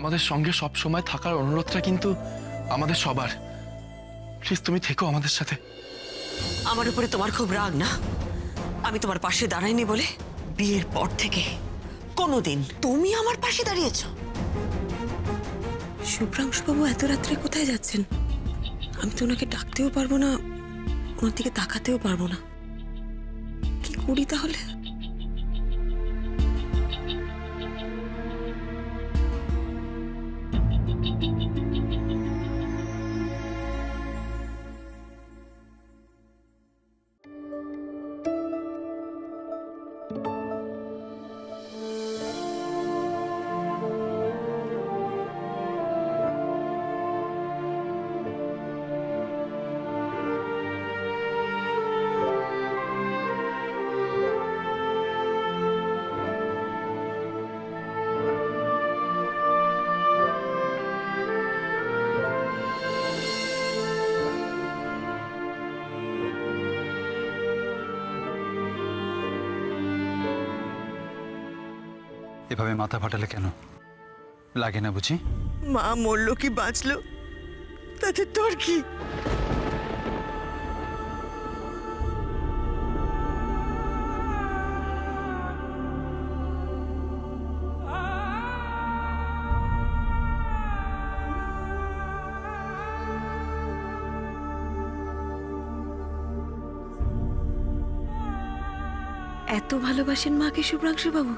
আমাদের সঙ্গে সব সময় থাকার অনুরোধটা কিন্তু আমাদের সবার। প্লিজ তুমি থেকো আমাদের সাথে। আমার উপরে তোমার খুব রাগ না? আমি তোমার পাশে দাঁড়াইনি বলে বিয়ের পর থেকে কোনোদিন তুমি আমার পাশে দাঁড়িয়েছ। শুভ্রাংশুবাবু এত রাত্রে কোথায় যাচ্ছেন? আমি তো ওনাকে ডাকতেও পারবো না, ওনার দিকে তাকাতেও পারবো না। কি করি তাহলে? এভাবে মাথা ফাটালে কেন? লাগে না বুঝি? মা মরলো কি বাঁচলো তাতে তোর কি? এত ভালোবাসেন মাকে শুভ্রাংশুবাবু?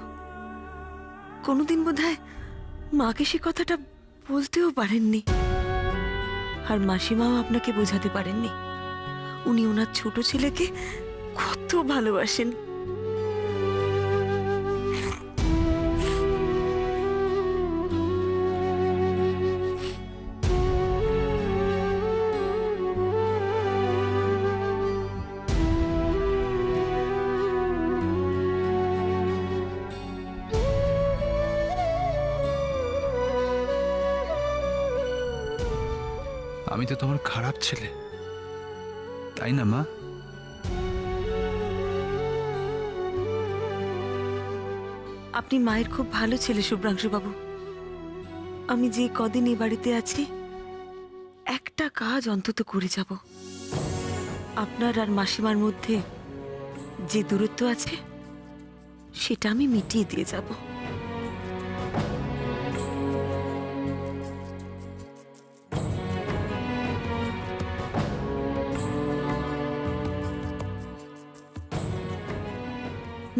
কোনোদিন বোধহয় মাকে সে কথাটা বলতেও পারেননি। আর মাসিমাও আপনাকে বোঝাতে পারেননি উনি ওনার ছোট ছেলেকে কত ভালোবাসেন। আমি তো তোমার খারাপ ছেলে, তাই না মা? আপনি মায়ের খুব ভালো ছেলে শুভ্রাংশুবাবু। আমি যে কদিন এই বাড়িতে আছি একটা কাজ অন্তত করে যাব। আপনার আর মাসিমার মধ্যে যে দূরত্ব আছে সেটা আমি মিটিয়ে দিয়ে যাব।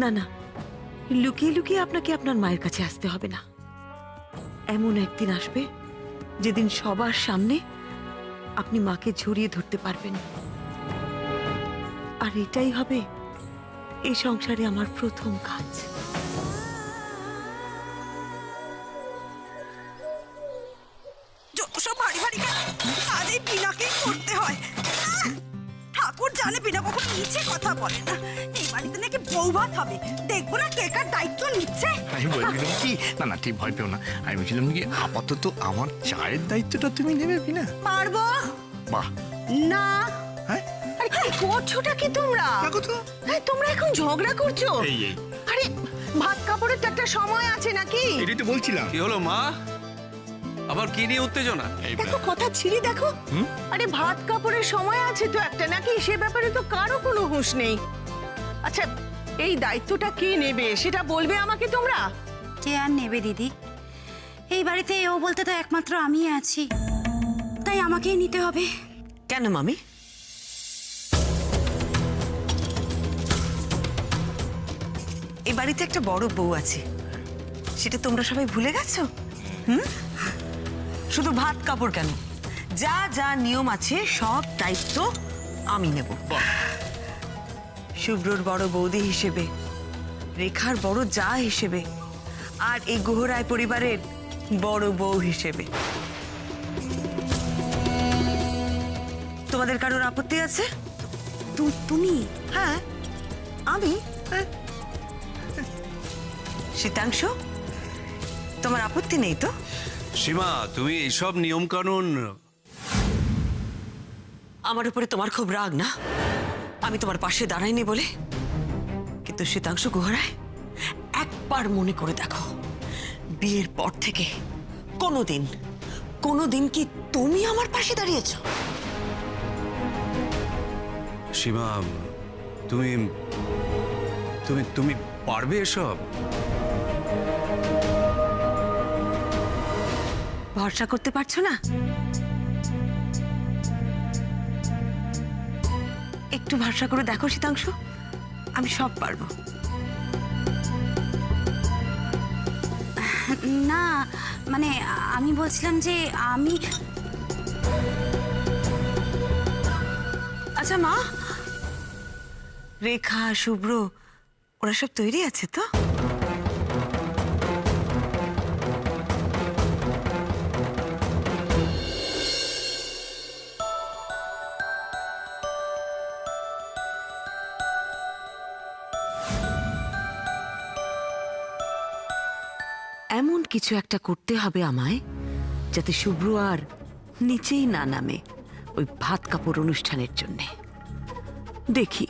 না না, লুকিয়ে লুকিয়ে আপনাকে আপনার মায়ের কাছে আসতে হবে না। এমন একদিন আসবে যেদিন সবার সামনে আপনি মাকে জড়িয়ে ধরতে পারবেন। আর এটাই হবে এই সংসারে আমার প্রথম কাজ। সব ভারী ভারী কাজ এই বিনাকেই করতে হয়। ঠাকুর জানে বিনা কখন নিচে কথা বলে না। এই বাড়িতে নাকি বউ ভাত হবে, দেখবো না কে কার দায়িত্ব নিচ্ছে। আমি বলছিলাম কি, না না ঠিক ভয় পেও না, আমি বলছিলাম কি আপাতত আমার চায়ের দায়িত্বটা তুমি নেবে বিনা। পারবো বাহ। না। হ্যাঁ আরে কি করছোটা কি তোমরা? দেখো তো। হ্যাঁ তোমরা এখন ঝগড়া করছো? এই এই আরে ভাত কাপড়ের তো একটা সময় আছে নাকি? এটাই তো বলছিলাম। কি হলো মা? আবার কি নিয়ে উত্তেজনা? এই দেখো কথা ছিঁড়ি দেখো। আরে ভাত কাপড়ের সময় আছে তো একটা নাকি, সে ব্যাপারে তো কারো কোনো হুঁশ নেই। আচ্ছা এই দায়িত্বটা কে নেবে সেটা বলবে আমাকে তোমরা। কে আর নেবে দিদি? এই বাড়িতে ও বলতে তো একমাত্র আমিই আছি, তাই আমাকেই নিতে হবে। কেন মামি? এই বাড়িতে একটা বড় বউ আছে, সেটা তোমরা সবাই ভুলে গেছো? শুধু ভাত কাপড় কেন, যা যা নিয়ম আছে সব দায়িত্ব আমি নেব। শুভ্রর বড় বৌদি হিসেবে, রেখার বড় জা হিসেবে, আর এই গুহরায় পরিবারের বড় বউ হিসেবে। তোমাদের কারোর আপত্তি আছে? তুমি? হ্যাঁ আমি। শীতাংশু, তোমার আপত্তি নেই তো? সীমা, তুমি এইসব নিয়ম কানুন। আমার উপরে তোমার খুব রাগ না? আমি তোমার পাশে দাঁড়াইনি বলে? কিন্তু শীতাংশু গুহরায়, একবার মনে করে দেখো, বিয়ের পর থেকে কোনোদিন কি তুমি আমার পাশে দাঁড়িয়েছো? সীমা, তুমি তুমি তুমি পারবে এসব? ভরসা করতে পারছো না? একটু ভরসা করে দেখো শীতাংশু, আমি সব পারবো। না মানে আমি বলছিলাম যে আমি আচ্ছা মা, রেখা, শুভ্র ওরা সব তৈরি আছে তো? এমন কিছু একটা করতে হবে আমায়, যাতে শুভ্র আর নিচেই না নামে ওই ভাত কাপড় অনুষ্ঠানের জন্যে। দেখি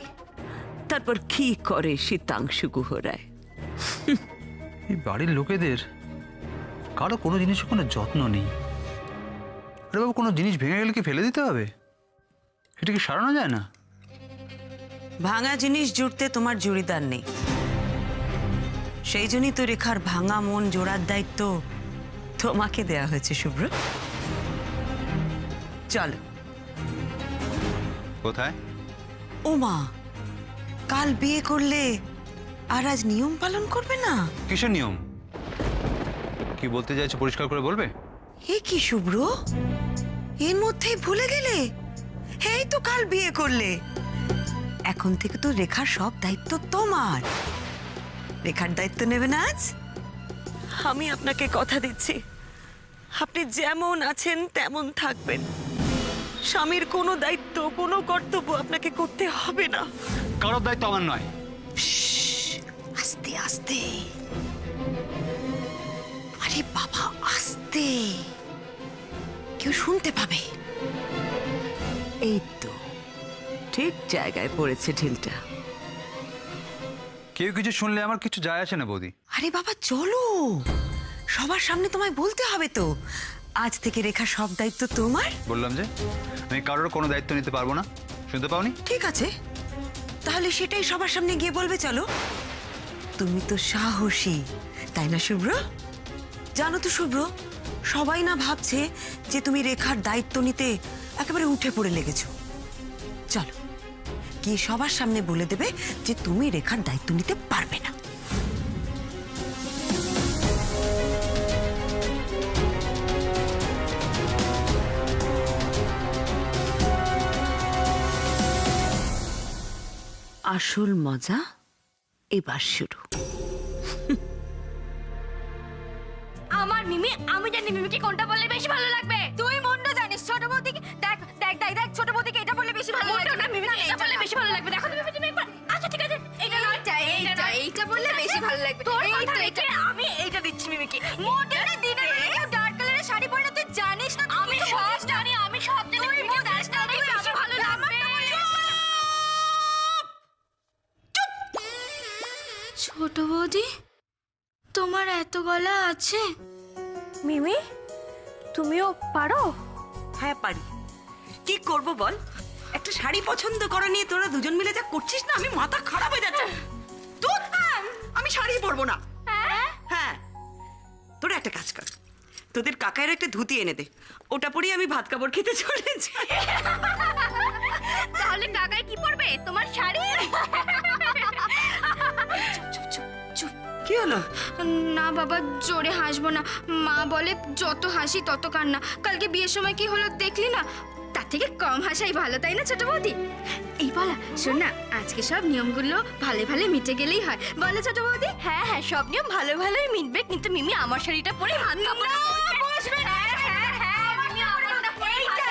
তারপর কি করে শীতাংশু গুহরায়। এই বাড়ির লোকেদের কারো কোনো জিনিসের কোনো যত্ন নেই। আরে বাবু, কোনো জিনিস ভেঙে গেলে কি ফেলে দিতে হবে? এটা কি সারানো যায় না? ভাঙা জিনিস জুড়তে তোমার জুড়িদার নেই, সেই জন্যই তো রেখার ভাঙা মন জোড়ার দায়িত্ব তোমাকে দেয়া হয়েছে শুভ্র। চলো। কোথায়? ও মা, কাল বিয়ে করলে আর আজ নিয়ম পালন করবে না? কিসের নিয়ম? কি বলতে চাইছো পরিষ্কার করে বলবে? এ কি শুভ্র, এর মধ্যেই ভুলে গেলে? এই তো কাল বিয়ে করলে, এখন থেকে তো রেখার সব দায়িত্ব তোমার। রেখার দায়িত্ব নেবে না আজ? আমি আপনাকে কথা দিচ্ছি, আপনি যেমন আছেন তেমন থাকবেন। স্বামীর কোনো দায়িত্ব, কোনো কর্তব্য আপনাকে করতে হবে না। কারোর দায়িত্ব আমার নয়। আস্তে আস্তে, আরে বাবা আস্তে, কেউ শুনতে পাবে। এই তো ঠিক জায়গায় পড়েছে ঢিলটা। কেউ কিছু শুনলে আমার কিছু যায় আসে না বৌদি। আরে বাবা চলো, সবার সামনে তোমায় বলতে হবে তো, আজ থেকে রেখা সব দায়িত্ব তোমার। বললাম যে আমি কারোর কোনো দায়িত্ব নিতে পারবো না, শুনতে পাওনি? ঠিক আছে, তাহলে সেটাই সবার সামনে গিয়ে বলবে। চলো, তুমি তো সাহসী, তাই না শুভ্র? জানো তো শুভ্র, সবাই না ভাবছে যে তুমি রেখার দায়িত্ব নিতে একেবারে উঠে পড়ে লেগেছো। চলো, গিয়ে সবার সামনে বলে দেবে যে তুমি রেখার দায়িত্ব নিতে পারবে না। আসল মজা এবার শুরু। আমার মিমি, আমি জানি মিমিকে কোনটা বললে বেশি ভালো লাগবে। তুই মুন্ডু জানিস, ছোট বৌদিকে দেখ দেখ দেখ দেখ, ছোট বৌদিকে এটা বললে বেশি ভালো লাগবে না, মিমিকে এটা বললে বেশি ভালো লাগবে। দেখো তুমি একবার, আচ্ছা ঠিক আছে, এটা নয়, এইটা বললে বেশি ভালো লাগবে। তোর কথা রেখে আমি এইটা দিচ্ছি মিমিকে। মোটে দিনের বেলা কেউ ডার্ক কালারের শাড়ি পরলে তুই জানিস না? আমি সব জানি, আমি সব জানি। তুই মোট আসলে বেশি ভালো লাগবে। ছোট বৌদি, তোমার এত গলা আছে? মিমি, তুমিও পারো? হ্যাঁ পারি, কি করব বল? একটা শাড়ি পছন্দ করা নিয়ে তোরা দুজন মিলে যা করছিস না, আমি মাথা খারাপ হয়ে যাচ্ছে। তোর আমি শাড়ি পরবো না। হ্যাঁ, তোরা একটা কাজ কর, তোদের কাকায়ের একটা ধুতি এনে দে, ওটা পরেই আমি ভাত কাপড় খেতে চলে যাই। তাহলে কাকাই কি পরবে? তোমার শাড়ি? কি হলো? না বাবা, জোরে হাসবো না। মা বলে যত হাসি তত কান্না। কালকে বিয়ের সময় কি হলো দেখলি না? তার থেকে কম হাসাই ভালো, তাই না ছোট বৌদি? এই বলা, শোন না, আজকে সব নিয়মগুলো ভালো ভালো মিটে গেলেই হয়, বলো ছোট বৌদি? হ্যাঁ হ্যাঁ, সব নিয়ম ভালো ভালোই মিটবে, কিন্তু মিমি আমার শাড়িটা পরে ভাত কাপড় বসবে না। হ্যাঁ হ্যাঁ, মিমি আমারটা পরে এইটা।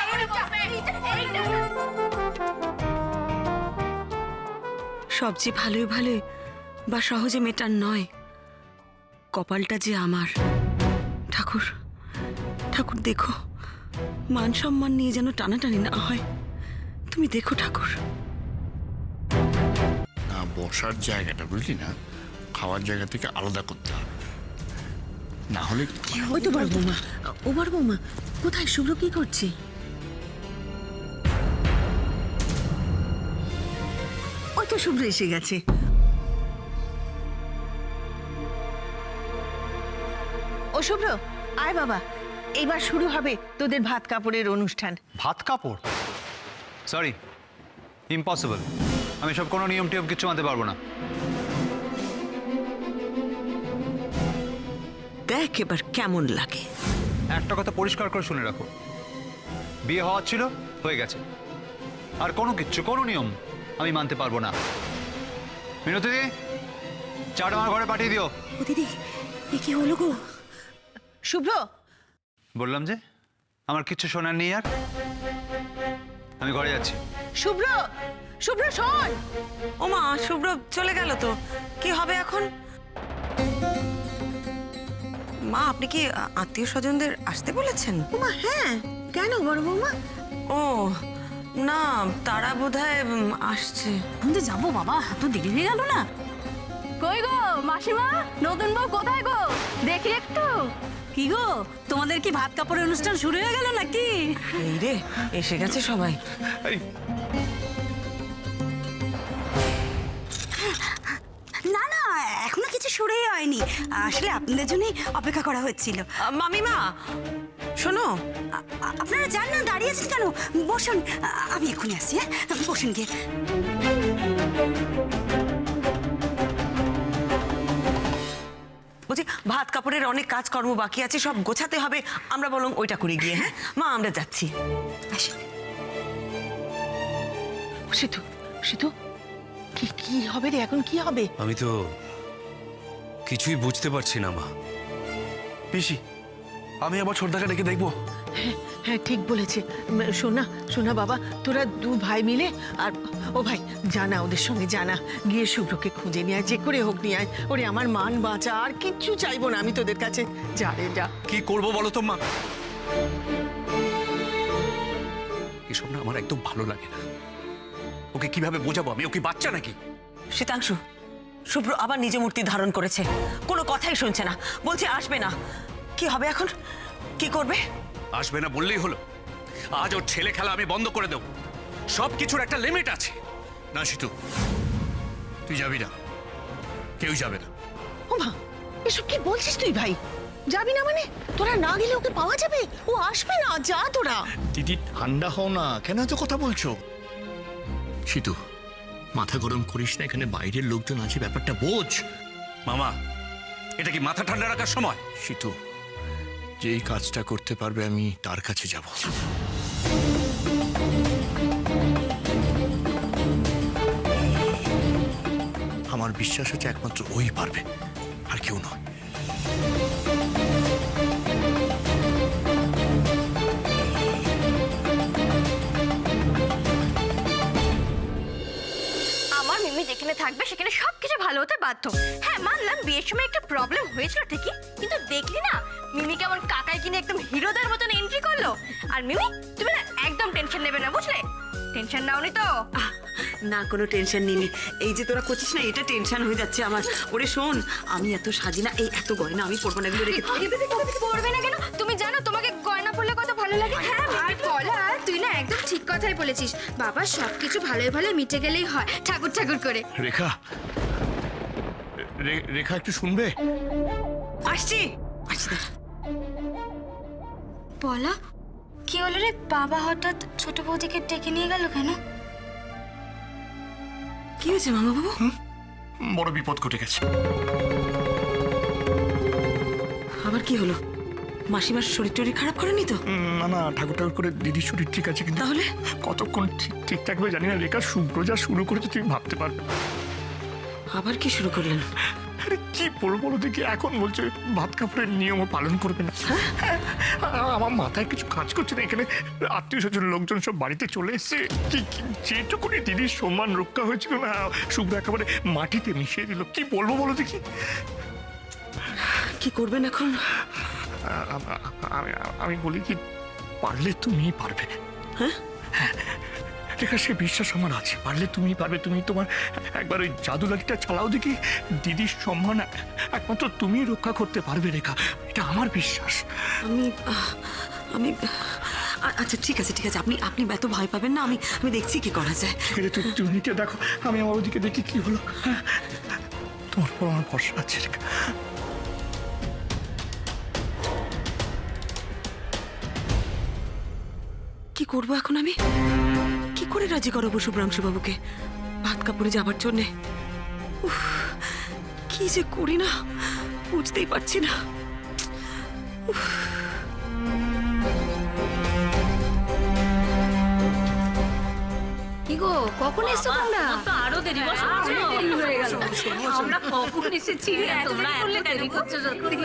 সব যে ভালোই ভালোই বা সহজে মেটার নয়, কপালটা যে আমার। ঠাকুর, ঠাকুর দেখো, মান সম্মান নিয়ে যেন টানাটানি না হয়, তুমি দেখো ঠাকুর। বসার জায়গাটা বুঝলি না, খাওয়ার জায়গা থেকে আলাদা করতে হবে। না হলে ওই তো বড় বৌমা, ও বড় বৌমা, কোথায় শুভ্র কি করছে? ওই তো শুভ্র এসে গেছে। ও শুভ্র, আয় বাবা, এবার শুরু হবে তোদের ভাত কাপড়ের অনুষ্ঠান। ভাত কাপড়? Sorry, impossible. আমি সব কোনো নিয়ম টিয়ম কিচ্ছু মানতে পারবো না। দেখ এবার কেমন লাগে। একটা কথা পরিষ্কার করে শুনে রাখো, বিয়ে হওয়ার ছিল, হয়ে গেছে। আর কোনো কিচ্ছু, কোনো নিয়ম আমি মানতে পারবো না। মিনতি দি, চাটা আমার ঘরে পাঠিয়ে দিও। ও দিদি, এ কি হলো গো? শুভ্র, বললাম যে আমার কিচ্ছু শোনার নেই আর। আমি ঘরে যাচ্ছি। শুভ্র, শুভ্র শোন। ও মা, শুভ্র চলে গেল তো, কি হবে এখন? মা, আপনি কি আত্মীয় স্বজনদের আসতে বলেছেন? মা হ্যাঁ, কেন বড় বৌমা? ও না, তারা বোধহয় আসছে। আমি যাবো বাবা, এত দেরি হয়ে গেল না? কই গো মাসিমা, নতুন বউ কোথায় গো? দেখি একটু। কি গো, তোমাদের কি ভাত কাপড়ের অনুষ্ঠান শুরু হয়ে গেল নাকি? এই রে, এসে গেছে সবাই। না না, এখনো কিছু শুরুই হয়নি। আসলে আপনাদের জন্যই অপেক্ষা করা হচ্ছিল। মামিমা শোনো, আপনারা যান না, দাঁড়িয়ে আছেন কেন? বসুন, আমি এক্ষুনি আসছি। হ্যাঁ, বসুন গিয়ে। বলছি ভাত কাপড়ের অনেক কাজকর্ম বাকি আছে, সব গোছাতে হবে। আমরা বরং ওইটা করে গিয়ে। হ্যাঁ মা, আমরা যাচ্ছি। আসুন। সিধু, সিধু, কি কি হবে রে এখন, কি হবে? আমি তো কিছুই বুঝতে পারছি না মা। পিসি, আমি আবার ছোটদাকে ডেকে দেখবো। হ্যাঁ ঠিক বলেছে। শোনা শোনা বাবা, তোরা দু ভাই মিলে, আর ও ভাই জানা, ওদের সঙ্গে জানা, গিয়ে শুভ্রকে খুঁজে নিয়ে আয়, যে করে হোক নিয়ে আয়। ওরে আমার মান বাঁচা, আর কিচ্ছু চাইবো না আমি তোদের কাছে। যা রে যা। কি করবো বলো তো মা? এসব না আমার একদম ভালো লাগে না। ওকে কিভাবে বোঝাবো আমি? ওকে বাচ্চা নাকি? শীতাংশু, শুভ্র আবার নিজে মূর্তি ধারণ করেছে, কোনো কথাই শুনছে না, বলছে আসবে না। কি হবে এখন, কি করবে? আসবে না বললেই হলো? আজ ওর ছেলে খেলা আমি বন্ধ করে দেবো। সব কিছুর একটা লিমিট আছে। না সিতু, তুই যাবি না, কেউ যাবে না। ও মা, এসব কি বলছিস তুই ভাই? যাবি না মানে? তোরা না গেলে ওকে পাওয়া যাবে? ও আসবে না, যা তোরা। দিদি ঠান্ডা হও না, কেন এত কথা বলছো? সিতু, মাথা গরম করিস না, এখানে বাইরের লোকজন আছে, ব্যাপারটা বোঝ। মামা, এটা কি মাথা ঠান্ডা রাখার সময়? সিতু, যেই কাজটা করতে পারবে আমি তার কাছে যাব। আমার বিশ্বাস হচ্ছে একমাত্র ওই পারবে, আর কেউ নয়। আমার মিমি যেখানে থাকবে সেখানে সবকিছু ভালো হতে বাধ্য। হ্যাঁ মানলাম বিয়ের সময় একটা প্রবলেম হয়েছিল ঠিকই, কিন্তু দেখলি না মিমি কেমন কাকাই কিনে একদম হিরোদের মতন এন্ট্রি করলো। আর মিমি, তুমি না একদম টেনশন নেবে না, বুঝলে? টেনশন নাওনি তো? না, কোনো টেনশন নিনি। এই যে তোরা করছিস না, এটা টেনশন হয়ে যাচ্ছে আমার। ওরে শোন, আমি এত সাজি না, এই এত গয়না আমি পরবো না, এগুলো রেখে। পড়বে না কেন? তুমি জানো তোমাকে গয়না পরলে কত ভালো লাগে। হ্যাঁ আর বলা, তুই না একদম ঠিক কথাই বলেছিস। বাবা সবকিছু ভালোই ভালো মিটে গেলেই হয়, ঠাকুর ঠাকুর করে। রেখা, রেখা একটু শুনবে? আসছি আসছি। বলা, কি হলো রে? বাবা হঠাৎ ছোট বৌদিকে ডেকে নিয়ে গেল কেন? কি হয়েছে মামা বাবু? বড় বিপদ ঘটে গেছে। আবার কি হলো? মাসিমার শরীর টরীর খারাপ করেনি তো? না না, ঠাকুর ঠাকুর করে দিদির শরীর ঠিক আছে, কিন্তু তাহলে কতক্ষণ ঠিক থাকবে জানি না। রেখা, শুভ্র যা শুরু করেছে তুমি ভাবতে পারবে। আবার কি শুরু করলেন? আরে কি বলবো বলো দেখি, এখন বলছে ভাত কাপড়ের নিয়মও পালন করবে না। হ্যাঁ, আমার মাথায় কিছু কাজ করছে না। এখানে আত্মীয় স্বজন লোকজন সব বাড়িতে চলে এসছে। যেটুকুনি দিদির সম্মান রক্ষা হয়েছিল না, শুভ্র একেবারে মাটিতে মিশিয়ে দিল। কি বলবো বলো দেখি? কি করবেন এখন? আমি বলি কি, পারলে তুমিই পারবে। হ্যাঁ, রেখা সে বিশ্বাস আমার আছে, পারলে তুমি পারবে। তুমি তোমার একবার ওই জাদু লাঠিটা চালাও দেখি, দিদির সম্মান একমাত্র তুমি রক্ষা করতে পারবে রেখা, এটা আমার বিশ্বাস। আমি আচ্ছা ঠিক আছে ঠিক আছে, আপনি আপনি এত ভয় পাবেন না, আমি আমি দেখছি কি করা যায়। ঠিক আছে, তুমি নিচে দেখো, আমি আমার ওদিকে দেখি কি হলো। হ্যাঁ, তোমার পর আমার ভরসা আছে রেখা। কি করব এখন আমি? কি করে রাজি করাবো শুভ্রাংশু বাবুকে ভাত কাপড়ে যাবার জন্যে? উফ, কি যে করি না বুঝতেই পারছি না। কি গো, কখন এসছো তোমরা? আরো দেরি হয়ে গেল। আমরা কখন এসেছি, তোমরা এত দেরি করছো সত্যি।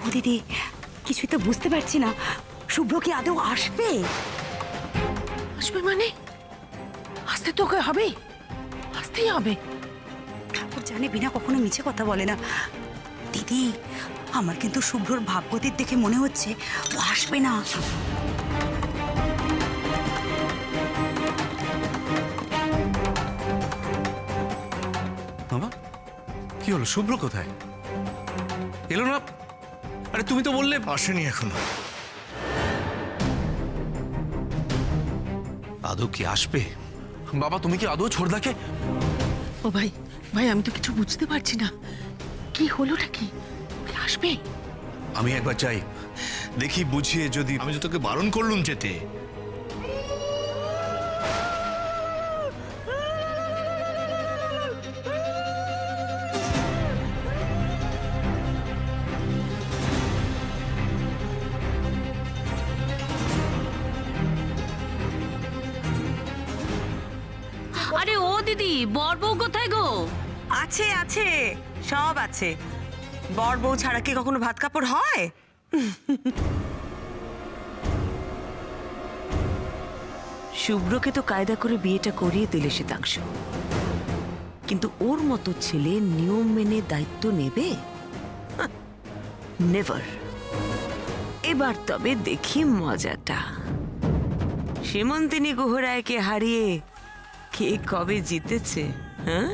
ও দিদি, কিছুই তো বুঝতে পারছি না, শুভ্র কি আদৌ আসবে? আসবে মানে? আসতে তোকে হবে, আসতেই হবে। ঠাকুর জানে বিনা কখনো মিছে কথা বলে না। দিদি, আমার কিন্তু শুভ্রর ভাবগতির দেখে মনে হচ্ছে ও আসবে না। বাবা কি হলো, শুভ্র কোথায়? এলো না? আরে তুমি তো বললে আসেনি এখনো। আদৌ কি আসবে? বাবা তুমি কি আদৌ ছোড়দাকে? ও ভাই, ভাই আমি তো কিছু বুঝতে পারছি না, কি হলোটা কি? কি আসবে? আমি একবার যাই, দেখি বুঝিয়ে যদি। আমি তো তোকে বারণ করলুম যেতে। আরে ও দিদি, বর বউ কোথায় গো? আছে আছে, সব আছে। বর বউ ছাড়া কি কখনো ভাত কাপড় হয়? শুভ্রকে তো কায়দা করে বিয়েটা করিয়ে দিলে শীতাংশু, কিন্তু ওর মতো ছেলে নিয়ম মেনে দায়িত্ব নেবে? নেভার। এবার তবে দেখি মজাটা, সীমন্তিনী গুহরায়কে হারিয়ে কে কবে জিতেছে। হ্যাঁ,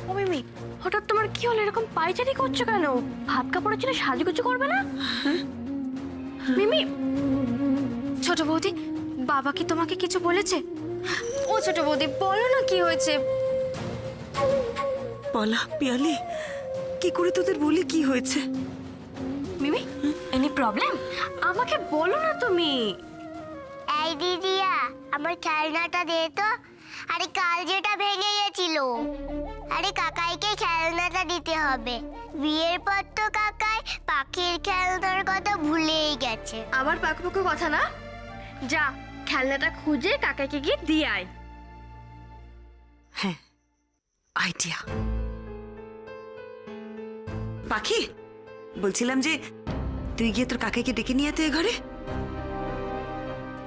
ও মিমি, হঠাৎ তোমার কি হলো? এরকম পায়চারি করছো কেন? ভাত কাপড়ের জন্য সাজুগুজু করবে না? মিমি, ছোট বৌদি, বাবা কি তোমাকে কিছু বলেছে? ও ছোট বৌদি, বলো না কি হয়েছে? বলা পিয়ালি, কি করে তোদের বলি কি হয়েছে? মিমি, এনি প্রবলেম? আমাকে বলো না তুমি। এই দিদিয়া, আমার খেলনাটা দে তো। আরে কাল যেটা ভেঙে গেছিল, আরে কাকাইকে খেলনাটা দিতে হবে। বিয়ের পর তো কাকাই পাখির খেলনার কথা ভুলেই গেছে। আবার পাকু পাকু কথা না, যা খেলনাটা খুঁজে কাকাকে গিয়ে দিয়ে আয়। হ্যাঁ, আইডিয়া। পাখি, বলছিলাম যে তুই গিয়ে তোর কাকাকে ডেকে নিয়ে আয় ঘরে।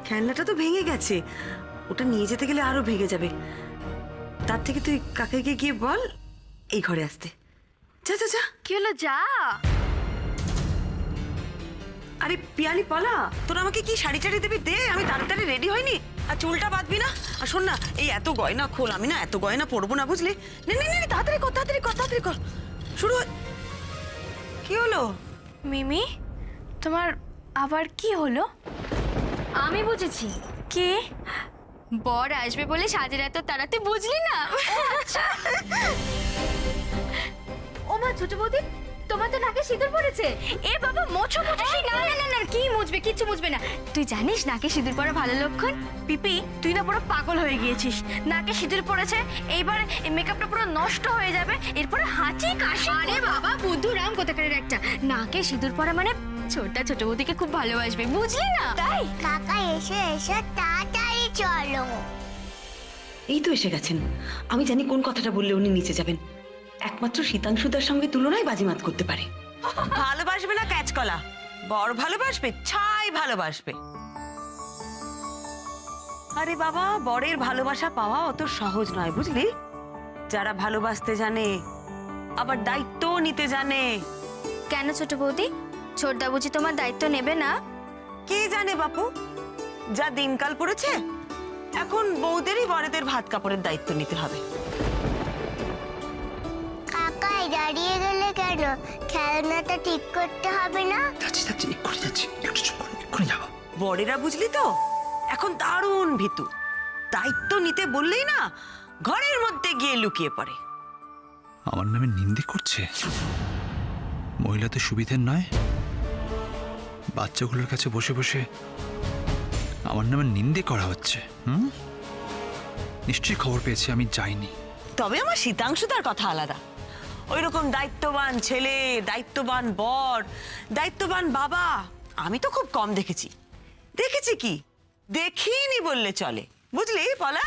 খেলনাটা তো ভেঙে গেছে, ওটা নিয়ে যেতে গেলে আরো ভেঙে যাবে। তার থেকে তুই কাকাকে গিয়ে বল এই ঘরে আসতে। যা যা যা। কি হলো, যা। আরে পিয়ালি পালা, তোর আমাকে কি শাড়ি টাড়ি দিবি দে, আমি তাড়াতাড়ি রেডি হয়নি। আর চুলটা বাঁধবি না। আর শোন না, এই এত গয়না খোল, আমি না এত গয়না পরবো না বুঝলি। নে নে নে, তাড়াতাড়ি কর তাড়াতাড়ি কর তাড়াতাড়ি কর। শুরু কি হলো? মিমি, তোমার আবার কি হলো? আমি বুঝেছি। কে? বর আসবে বলে সাজের এত তাড়াতে, বুঝলি না? ও মা, ছোট বৌদি, তোমার তো নাকে সিঁদুর পড়েছে। এ বাবা, মোছো মোছো। না না না না, কি মুছবে? কিচ্ছু মুছবে না। তুই জানিস নাকে সিঁদুর পরা ভালো লক্ষণ? পিপি, তুই না পুরো পাগল হয়ে গিয়েছিস। নাকে সিঁদুর পড়েছে, এইবার মেকআপটা পুরো নষ্ট হয়ে যাবে, এরপরে হাঁচি কাশি। আরে বাবা, বুদ্ধুরাম কোথাকারের একটা। নাকে সিঁদুর পরা মানে ছোট বৌদিকে খুব ভালোবাসবে, বুঝলি না? তাই কাকা এসে এসে তাড়াতাড়ি চলো। এই তো এসে গেছেন। আমি জানি কোন কথাটা বললে উনি নিচে যাবেন। একমাত্র শীতাংশুদার সঙ্গে তুলনায় বাজিমাত করতে পারে। ভালোবাসবে না ক্যাচকলা, বড় ভালোবাসবে, ছাই ভালোবাসবে। আরে বাবা, বরের ভালোবাসা পাওয়া অত সহজ নয়, বুঝলি? যারা ভালোবাসতে জানে, আবার দায়িত্বও নিতে জানে। কেন ছোট বৌদি, ছোটদা বুঝি তোমার দায়িত্ব নেবে না? কে জানে বাপু, যা দিনকাল পড়েছে এখন বউদেরই বরেদের ভাত কাপড়ের দায়িত্ব নিতে হবে। কাকাই দাঁড়িয়ে গেলে কেন? খেলনাটা ঠিক করতে হবে না? বরেরা বুঝলি তো এখন দারুণ ভীতু, দায়িত্ব নিতে বললেই না ঘরের মধ্যে গিয়ে লুকিয়ে পড়ে। আমার নামে নিন্দে করছে। মহিলা তো সুবিধের নয়, বাচ্চাগুলোর কাছে বসে বসে আমার নামে নিন্দে করা হচ্ছে। নিশ্চয়ই খবর পেয়েছে আমি যাইনি। তবে আমার শীতাংশুদার কথা আলাদা। ওই রকম দায়িত্ববান ছেলে, দায়িত্ববান বর, দায়িত্ববান বাবা আমি তো খুব কম দেখেছি। দেখেছি কি, দেখিনি বললে চলে, বুঝলি পলা?